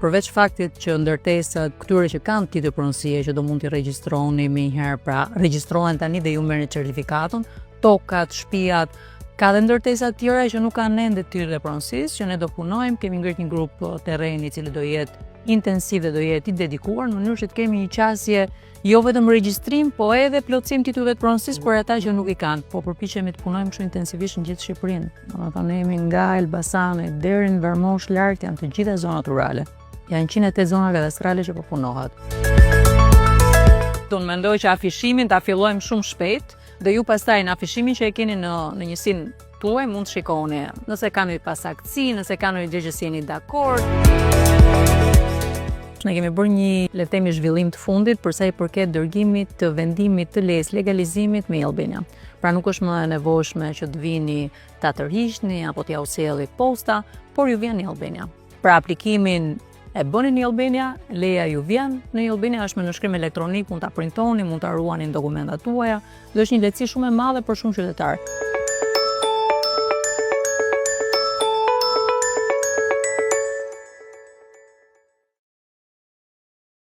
përveç faktit që ndërtesat këtyre që kanë titull pronësie që do mund t'i regjistroni më njëherë, pra regjistrohen tani dhe ju merrni certifikatën, tokat, shtëpiat, ka dhe ndërtesa tjera që nuk kanë ende titull pronësisë, që ne do punojmë, kemi ngritur një grup terreni i cili do jetë intensiv dhe do jetë i dedikuar në mënyrë që të kemi një qasje jo vetëm regjistrim, po edhe plotësim titujve të pronësisë për ata që nuk i kanë, po përpiqemi të punojmë kështu intensivisht në gjithë Shqipërinë. Domethënë ne jemi nga Elbasani deri në Varmosh lart, janë të gjitha zonat rurale. Janë 108 zona kadastrale që po punohet. Unë mendoj që afishimin ta fillojmë shumë shpejt dhe ju pastaj në afishimin që e keni në njësinë tuaj mund të shikoni nëse kanë pasaktësi, nëse kanë gjë që jeni dakord. Ne kemi bërë një le të themi zhvillim të fundit për sa i përket dërgimit të vendimit të lejes legalizimit me Albania. Pra nuk është më e nevojshme që të vini ta tërhiqni apo t'ja usjelli posta, por ju vjen në Albania. Pra aplikimin e bëni në Albania, leja ju vjen në Albania, është me nënshkrim elektronik, mund ta printoni, mund ta ruani në dokumentat tuaja, dhe është një lehtësi shumë e madhe për shumë qytetarë.